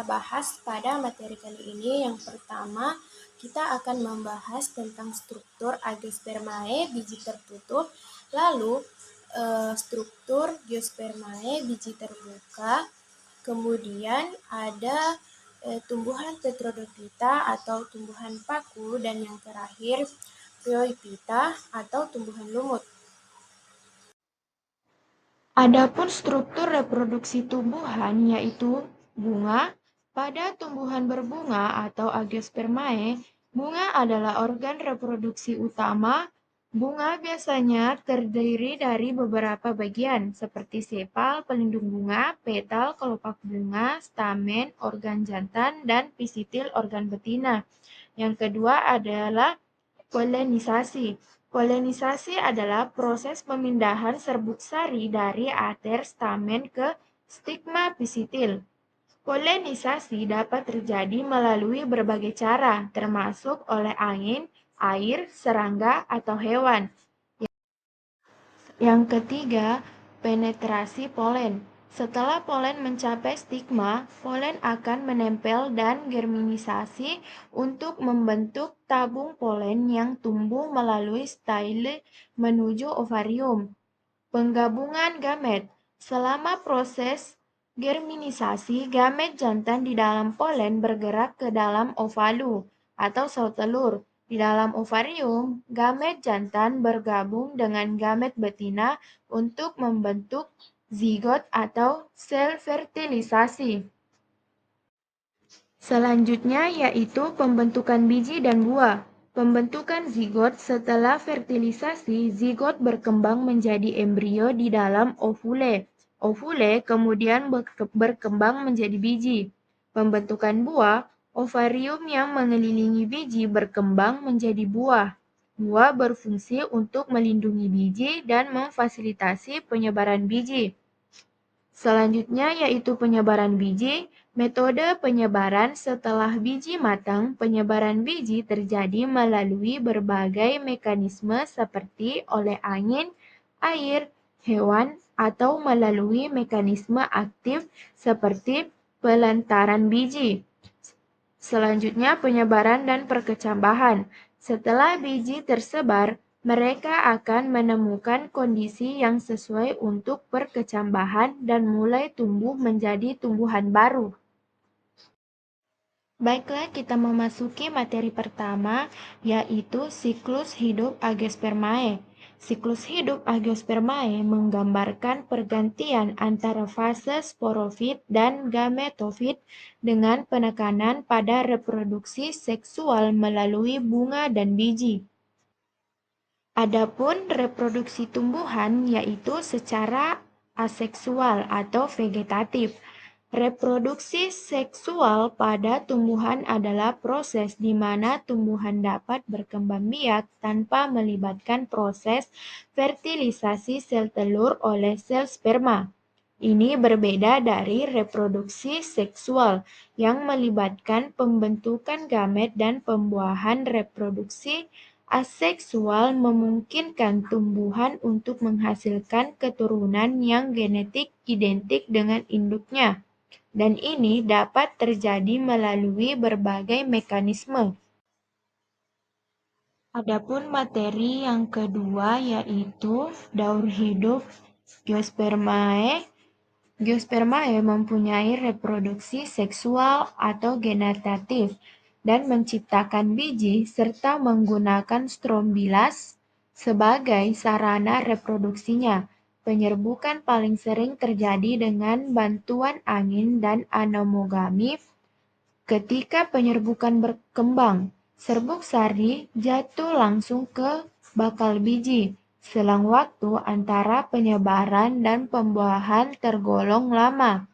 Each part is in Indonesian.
bahas pada materi kali ini. Yang pertama, kita akan membahas tentang struktur Agiospermae biji tertutup, lalu struktur Geospermae biji terbuka, kemudian ada tumbuhan Tetrodophita atau tumbuhan paku, dan yang terakhir Phloiphyta atau tumbuhan lumut. Adapun struktur reproduksi tumbuhan yaitu bunga. Pada tumbuhan berbunga atau Agiospermae, bunga adalah organ reproduksi utama. Bunga biasanya terdiri dari beberapa bagian seperti sepal, pelindung bunga, petal, kelopak bunga, stamen, organ jantan, dan pisitil organ betina. Yang kedua adalah polenisasi. Polenisasi adalah proses pemindahan serbuk sari dari ater stamen ke stigma pisitil. Polenisasi dapat terjadi melalui berbagai cara, termasuk oleh angin, air, serangga, atau hewan. Yang ketiga, penetrasi polen. Setelah polen mencapai stigma, polen akan menempel dan germinisasi untuk membentuk tabung polen yang tumbuh melalui style menuju ovarium. Penggabungan gamet. Selama proses germinisasi, gamet jantan di dalam polen bergerak ke dalam ovalu atau sel telur. Di dalam ovarium, gamet jantan bergabung dengan gamet betina untuk membentuk zigot atau sel fertilisasi. Selanjutnya yaitu pembentukan biji dan buah. Pembentukan zigot. Setelah fertilisasi, zigot berkembang menjadi embrio di dalam ovule. Ovule kemudian berkembang menjadi biji. Pembentukan buah. Ovarium yang mengelilingi biji berkembang menjadi buah. Buah berfungsi untuk melindungi biji dan memfasilitasi penyebaran biji. Selanjutnya yaitu penyebaran biji. Metode penyebaran setelah biji matang. Penyebaran biji terjadi melalui berbagai mekanisme seperti oleh angin, air, hewan, atau melalui mekanisme aktif seperti pelantaran biji. Selanjutnya penyebaran dan perkecambahan. Setelah biji tersebar, mereka akan menemukan kondisi yang sesuai untuk perkecambahan dan mulai tumbuh menjadi tumbuhan baru. Baiklah, kita memasuki materi pertama, yaitu siklus hidup Agiospermae. Siklus hidup Agiospermae menggambarkan pergantian antara fase sporofit dan gametofit dengan penekanan pada reproduksi seksual melalui bunga dan biji. Adapun reproduksi tumbuhan yaitu secara aseksual atau vegetatif. Reproduksi seksual pada tumbuhan adalah proses di mana tumbuhan dapat berkembang biak tanpa melibatkan proses fertilisasi sel telur oleh sel sperma. Ini berbeda dari reproduksi seksual yang melibatkan pembentukan gamet dan pembuahan. Reproduksi aseksual memungkinkan tumbuhan untuk menghasilkan keturunan yang genetik identik dengan induknya. Dan ini dapat terjadi melalui berbagai mekanisme. Adapun materi yang kedua yaitu daur hidup Geospermae. Geospermae mempunyai reproduksi seksual atau generatif dan menciptakan biji serta menggunakan strombilas sebagai sarana reproduksinya. Penyerbukan paling sering terjadi dengan bantuan angin dan anemogami. Ketika penyerbukan berkembang, serbuk sari jatuh langsung ke bakal biji. Selang waktu antara penyebaran dan pembuahan tergolong lama.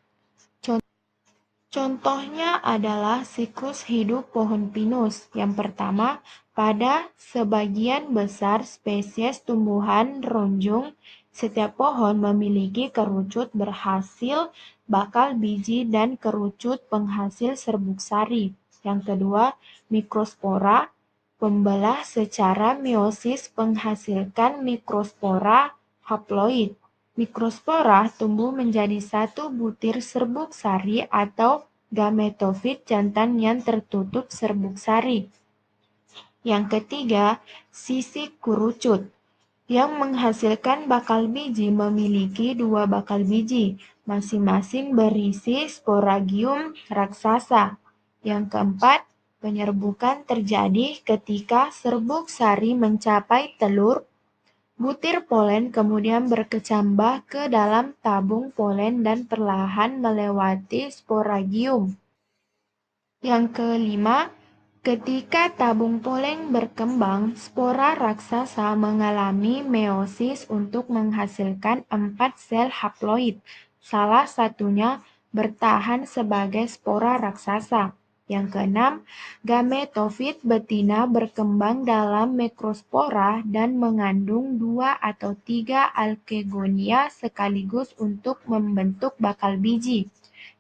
Contohnya adalah siklus hidup pohon pinus. Yang pertama, pada sebagian besar spesies tumbuhan ronjong, setiap pohon memiliki kerucut berhasil bakal biji dan kerucut penghasil serbuk sari. Yang kedua, mikrospora, pembelah secara meiosis menghasilkan mikrospora haploid. Mikrospora tumbuh menjadi satu butir serbuk sari atau gametofit jantan yang tertutup serbuk sari. Yang ketiga, sisik kerucut. Yang menghasilkan bakal biji memiliki 2 bakal biji, masing-masing berisi sporagium raksasa. Yang keempat, penyerbukan terjadi ketika serbuk sari mencapai telur. Butir polen kemudian berkecambah ke dalam tabung polen dan perlahan melewati sporagium. Yang kelima, ketika tabung polen berkembang, spora raksasa mengalami meiosis untuk menghasilkan 4 sel haploid. Salah satunya bertahan sebagai spora raksasa. Yang keenam, gametofit betina berkembang dalam mikrospora dan mengandung 2 atau 3 alkegonia sekaligus untuk membentuk bakal biji.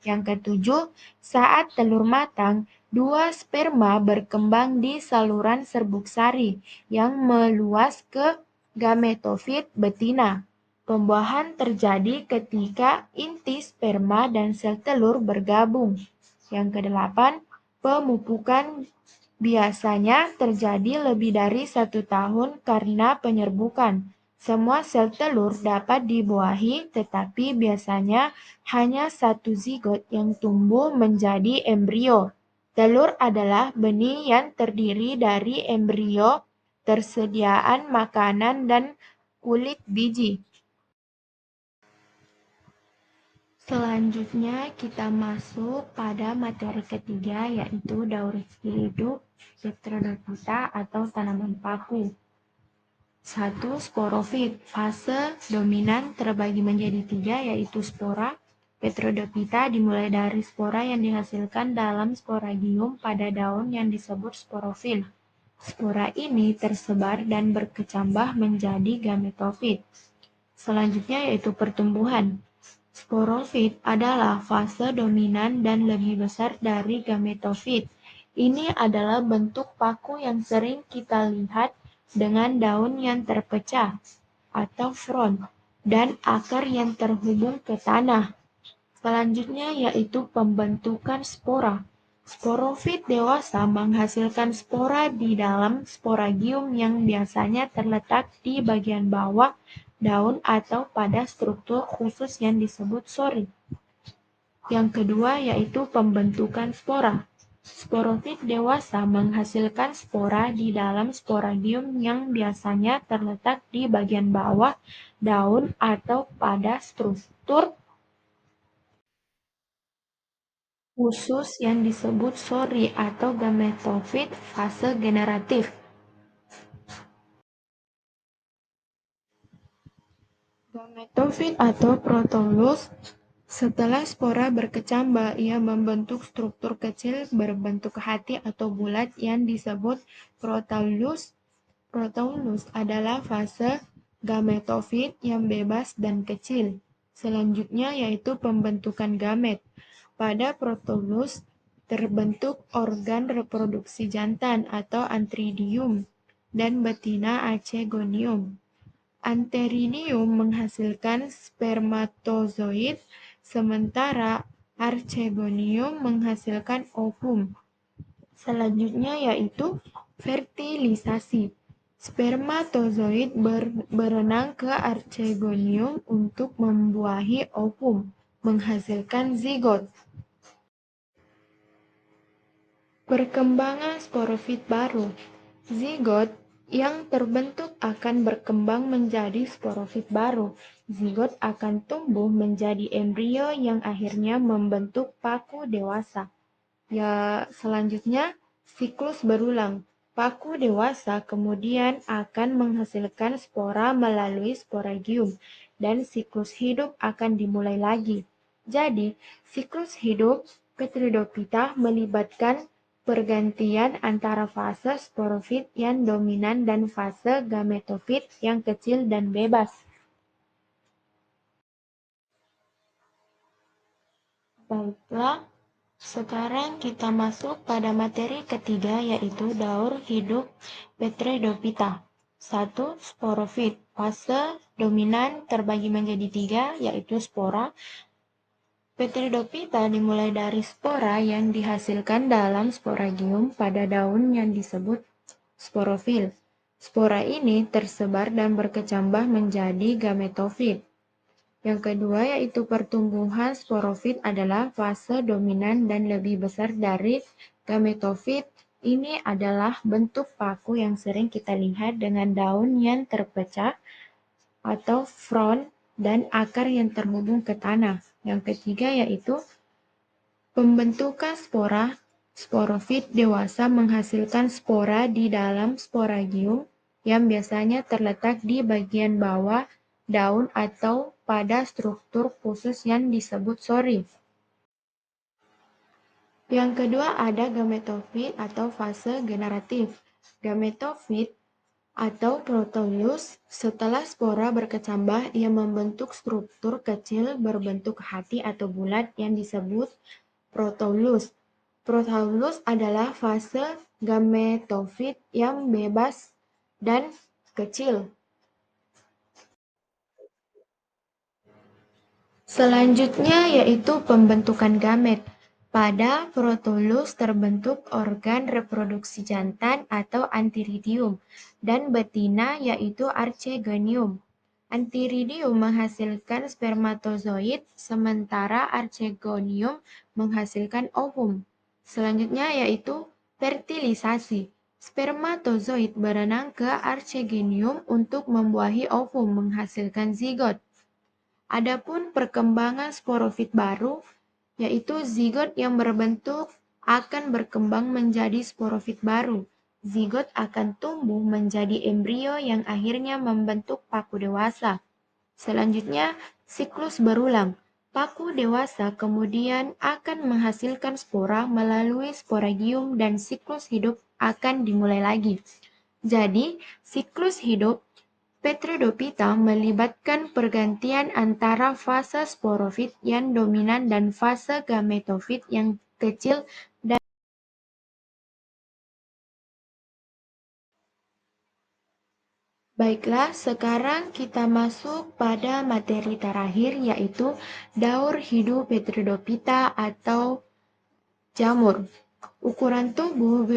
Yang ketujuh, saat telur matang, 2 sperma berkembang di saluran serbuk sari yang meluas ke gametofit betina. Pembuahan terjadi ketika inti sperma dan sel telur bergabung. Yang kedelapan, pemupukan biasanya terjadi lebih dari 1 tahun karena penyerbukan. Semua sel telur dapat dibuahi, tetapi biasanya hanya 1 zigot yang tumbuh menjadi embrio. Telur adalah benih yang terdiri dari embrio, tersediaan makanan, dan kulit biji. Selanjutnya kita masuk pada materi ketiga, yaitu daur hidup Petrodopita atau tanaman paku. 1. Sporofit. Fase dominan terbagi menjadi 3, yaitu spora. Petrodopita dimulai dari spora yang dihasilkan dalam sporagium pada daun yang disebut sporofil. Spora ini tersebar dan berkecambah menjadi gametofit. Selanjutnya yaitu pertumbuhan. Sporofit adalah fase dominan dan lebih besar dari gametofit. Ini adalah bentuk paku yang sering kita lihat dengan daun yang terpecah atau frond dan akar yang terhubung ke tanah. Selanjutnya yaitu pembentukan spora. Sporofit dewasa menghasilkan spora di dalam sporagium yang biasanya terletak di bagian bawah daun atau pada struktur khusus yang disebut sori. Yang kedua yaitu pembentukan spora. Sporofit dewasa menghasilkan spora di dalam sporagium yang biasanya terletak di bagian bawah daun atau pada struktur khusus yang disebut sori atau gametofit fase generatif. Gametofit atau protolus. Setelah spora berkecambah, ia membentuk struktur kecil berbentuk hati atau bulat yang disebut protolus. Protolus adalah fase gametofit yang bebas dan kecil. Selanjutnya yaitu pembentukan gamet. Pada protolus terbentuk organ reproduksi jantan atau antridium dan betina acegonium. Anteridium menghasilkan spermatozoid, sementara archegonium menghasilkan ovum. Selanjutnya yaitu fertilisasi. Spermatozoid berenang ke archegonium untuk membuahi ovum, menghasilkan zigot. Perkembangan sporofit baru. Zigot yang terbentuk akan berkembang menjadi sporofit baru. Zigot akan tumbuh menjadi embrio yang akhirnya membentuk paku dewasa. Selanjutnya, siklus berulang. Paku dewasa kemudian akan menghasilkan spora melalui sporagium, dan siklus hidup akan dimulai lagi. Jadi, siklus hidup Petridophyta melibatkan pergantian antara fase sporofit yang dominan dan fase gametofit yang kecil dan bebas. Baiklah, sekarang kita masuk pada materi ketiga, yaitu daur hidup Petridophyta. 1. Sporofit. Fase dominan terbagi menjadi 3, yaitu spora. Petridophyta dimulai dari spora yang dihasilkan dalam sporagium pada daun yang disebut sporofil. Spora ini tersebar dan berkecambah menjadi gametofit. Yang kedua yaitu pertumbuhan sporofit adalah fase dominan dan lebih besar dari gametofit. Ini adalah bentuk paku yang sering kita lihat dengan daun yang terpecah atau frond dan akar yang terhubung ke tanah. Yang ketiga yaitu pembentukan spora. Sporofit dewasa menghasilkan spora di dalam sporagium yang biasanya terletak di bagian bawah daun atau pada struktur khusus yang disebut sori. Yang kedua ada gametofit atau fase generatif. Gametofit atau protolus, setelah spora berkecambah, ia membentuk struktur kecil berbentuk hati atau bulat yang disebut protolus. Protolus adalah fase gametofit yang bebas dan kecil. Selanjutnya yaitu pembentukan gamet. Pada protolus terbentuk organ reproduksi jantan atau antheridium dan betina yaitu archegonium. Antheridium menghasilkan spermatozoid sementara archegonium menghasilkan ovum. Selanjutnya yaitu fertilisasi. Spermatozoid berenang ke archegonium untuk membuahi ovum menghasilkan zigot. Adapun perkembangan sporofit baru, yaitu zigot yang berbentuk akan berkembang menjadi sporofit baru. Zigot akan tumbuh menjadi embrio yang akhirnya membentuk paku dewasa. Selanjutnya, siklus berulang. Paku dewasa kemudian akan menghasilkan spora melalui sporagium dan siklus hidup akan dimulai lagi. Jadi, siklus hidup Petridophyta melibatkan pergantian antara fase sporofit yang dominan dan fase gametofit yang kecil dan baiklah, sekarang kita masuk pada materi terakhir yaitu daur hidup Petridophyta atau jamur. Ukuran tubuh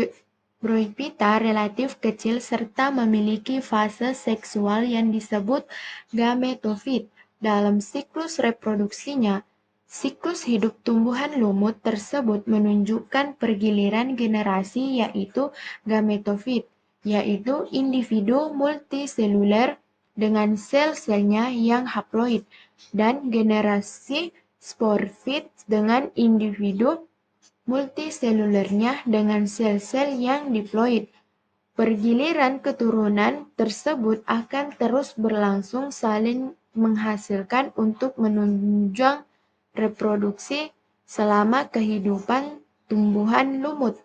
Bryophyta relatif kecil serta memiliki fase seksual yang disebut gametofit. Dalam siklus reproduksinya, siklus hidup tumbuhan lumut tersebut menunjukkan pergiliran generasi yaitu gametofit, yaitu individu multiseluler dengan sel-selnya yang haploid, dan generasi sporofit dengan individu multiselulernya dengan sel-sel yang diploid. Pergiliran keturunan tersebut akan terus berlangsung saling menghasilkan untuk menunjang reproduksi selama kehidupan tumbuhan lumut.